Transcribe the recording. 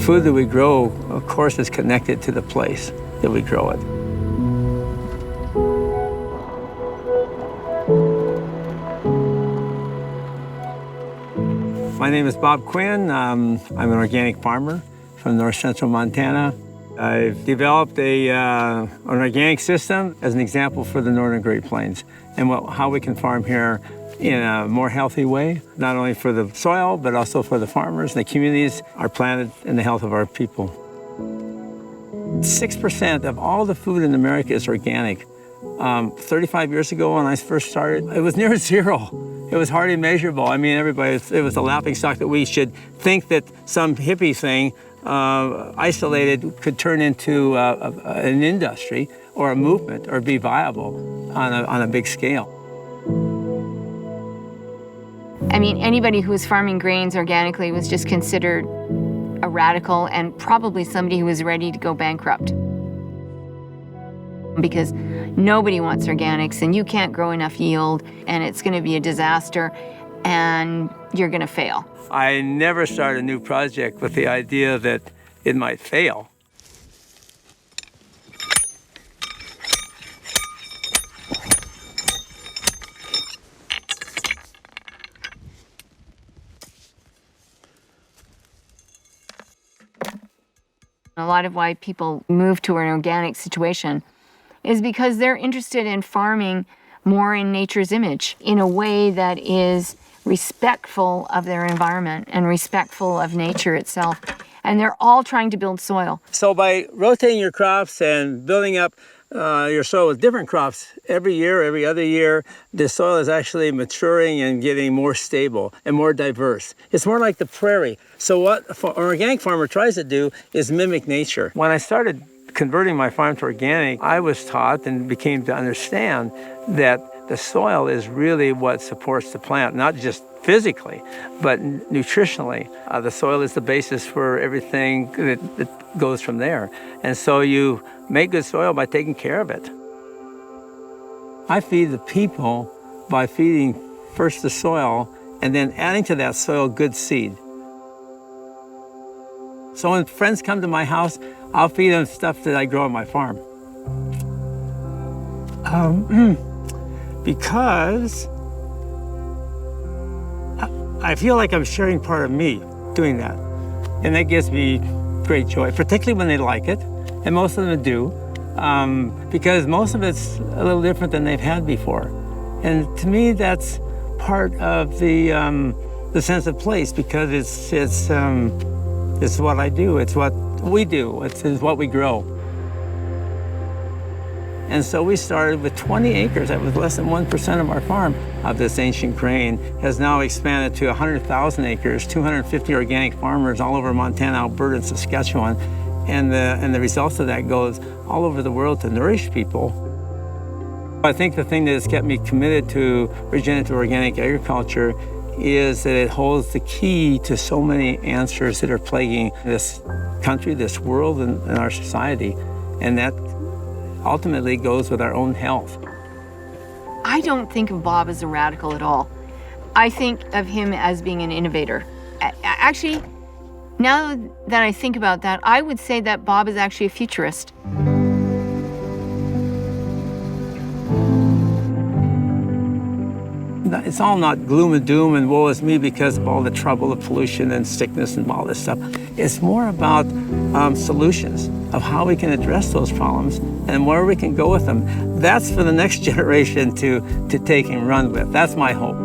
food that we grow, of course, is connected to the place that we grow it. My name is Bob Quinn. I'm an organic farmer from north central Montana. I've developed an organic system as an example for the northern Great Plains and how we can farm here in a more healthy way, not only for the soil, but also for the farmers and the communities, our planet, and the health of our people. 6% of all the food in America is organic. 35 years ago when I first started, it was near zero. It was hardly measurable. I mean, it was a laughingstock that we should think that some hippie thing isolated could turn into an industry or a movement or be viable on a big scale. I mean, anybody who was farming grains organically was just considered a radical and probably somebody who was ready to go bankrupt. Because nobody wants organics and you can't grow enough yield and it's going to be a disaster and you're going to fail. I never start a new project with the idea that it might fail. A lot of why people move to an organic situation is because they're interested in farming more in nature's image in a way that is respectful of their environment and respectful of nature itself. And they're all trying to build soil. So by rotating your crops and building up your soil with different crops every year, every other year, the soil is actually maturing and getting more stable and more diverse. It's more like the prairie. So what an organic farmer tries to do is mimic nature. When I started converting my farm to organic, I was taught and became to understand that the soil is really what supports the plant, not just physically, but nutritionally. The soil is the basis for everything that goes from there. And so you make good soil by taking care of it. I feed the people by feeding first the soil and then adding to that soil good seed. So when friends come to my house, I'll feed them stuff that I grow on my farm. Because I feel like I'm sharing part of me doing that. And that gives me great joy, particularly when they like it. And most of them do, because most of it's a little different than they've had before. And to me, that's part of the sense of place, because it's what I do, it's what we do, it's what we grow. And so we started with 20 acres. That was less than 1% of our farm of this ancient grain. Has now expanded to 100,000 acres, 250 organic farmers all over Montana, Alberta, and Saskatchewan. And the results of that goes all over the world to nourish people. I think the thing that has kept me committed to regenerative organic agriculture is that it holds the key to so many answers that are plaguing this country, this world, and our society. And that ultimately goes with our own health. I don't think of Bob as a radical at all. I think of him as being an innovator. Actually, now that I think about that, I would say that Bob is actually a futurist. It's all not gloom and doom and woe is me because of all the trouble of pollution and sickness and all this stuff. It's more about solutions of how we can address those problems and where we can go with them. That's for the next generation to take and run with. That's my hope.